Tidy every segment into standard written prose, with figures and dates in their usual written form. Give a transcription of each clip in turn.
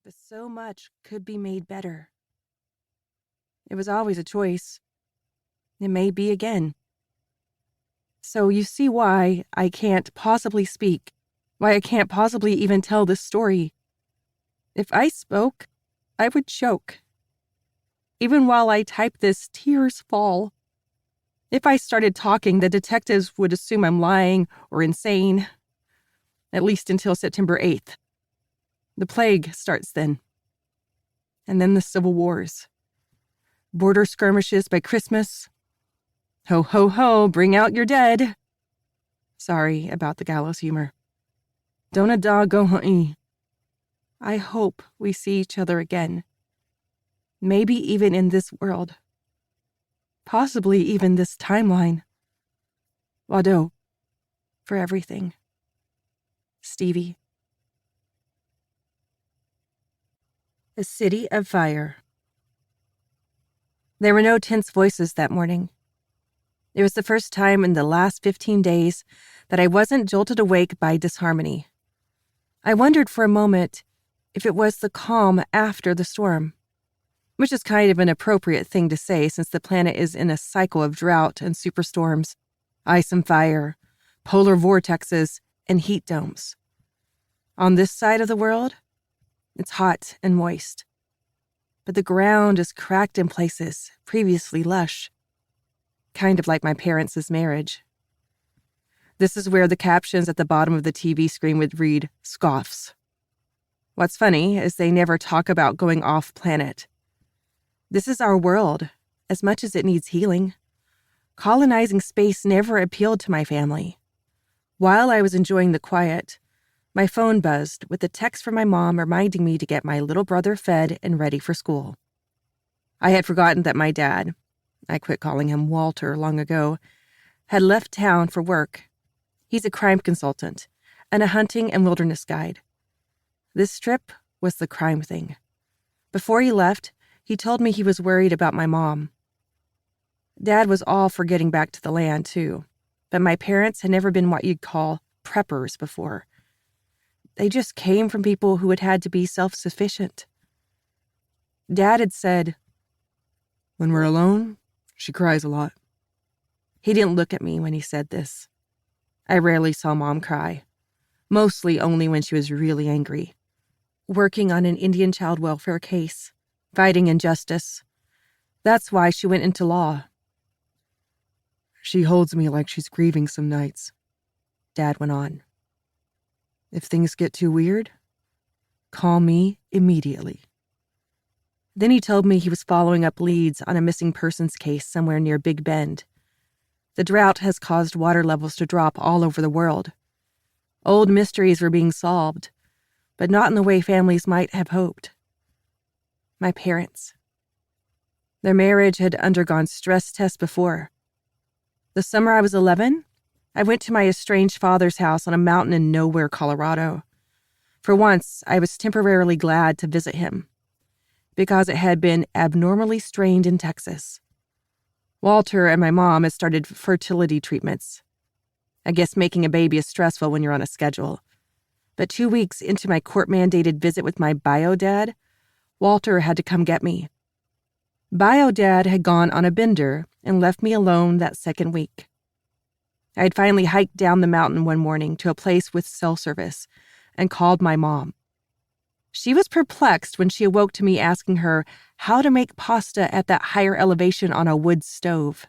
But so much could be made better. It was always a choice. It may be again. So you see why I can't possibly speak, why I can't possibly even tell this story. If I spoke, I would choke. Even while I type this, tears fall. If I started talking, the detectives would assume I'm lying or insane, at least until September 8th. The plague starts then. And then the civil wars. Border skirmishes by Christmas. Ho, ho, ho, bring out your dead. Sorry about the gallows humor. Don't a dog go hunty. I hope we see each other again. Maybe even in this world. Possibly even this timeline. Wado. For everything. Stevie. A City of Fire. There were no tense voices that morning. It was the first time in the last 15 days that I wasn't jolted awake by disharmony. I wondered for a moment if it was the calm after the storm, which is kind of an appropriate thing to say since the planet is in a cycle of drought and superstorms, ice and fire, polar vortexes, and heat domes. On this side of the world, it's hot and moist, but the ground is cracked in places previously lush, kind of like my parents' marriage. This is where the captions at the bottom of the TV screen would read, "Scoffs." What's funny is they never talk about going off-planet. This is our world, as much as it needs healing. Colonizing space never appealed to my family. While I was enjoying the quiet, my phone buzzed with a text from my mom reminding me to get my little brother fed and ready for school. I had forgotten that my dad, I quit calling him Walter long ago, had left town for work. He's a crime consultant and a hunting and wilderness guide. This trip was the crime thing. Before he left, he told me he was worried about my mom. Dad was all for getting back to the land, too, but my parents had never been what you'd call preppers before. They just came from people who had had to be self-sufficient. Dad had said, "When we're alone, she cries a lot." He didn't look at me when he said this. I rarely saw Mom cry, mostly only when she was really angry. Working on an Indian child welfare case, fighting injustice. That's why she went into law. "She holds me like she's grieving some nights," Dad went on. "If things get too weird, call me immediately." Then he told me he was following up leads on a missing persons case somewhere near Big Bend. The drought has caused water levels to drop all over the world. Old mysteries were being solved, but not in the way families might have hoped. My parents. Their marriage had undergone stress tests before. The summer I was 11, I went to my estranged father's house on a mountain in nowhere, Colorado. For once, I was temporarily glad to visit him, because it had been abnormally strained in Texas. Walter and my mom had started fertility treatments. I guess making a baby is stressful when you're on a schedule. But 2 weeks into my court-mandated visit with my bio-dad, Walter had to come get me. Bio-dad had gone on a bender and left me alone that second week. I had finally hiked down the mountain one morning to a place with cell service and called my mom. She was perplexed when she awoke to me asking her how to make pasta at that higher elevation on a wood stove.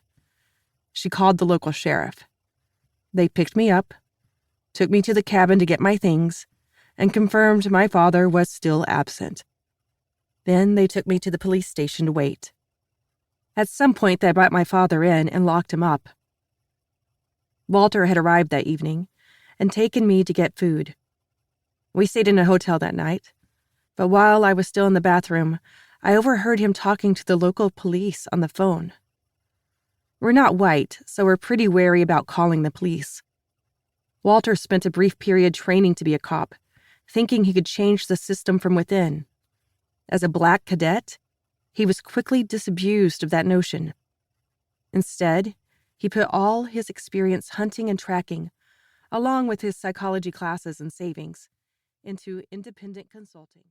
She called the local sheriff. They picked me up, took me to the cabin to get my things, and confirmed my father was still absent. Then they took me to the police station to wait. At some point, they brought my father in and locked him up. Walter had arrived that evening and taken me to get food. We stayed in a hotel that night, but while I was still in the bathroom, I overheard him talking to the local police on the phone. We're not white, so we're pretty wary about calling the police. Walter spent a brief period training to be a cop, thinking he could change the system from within. As a black cadet, he was quickly disabused of that notion. Instead, he put all his experience hunting and tracking, along with his psychology classes and savings, into independent consulting.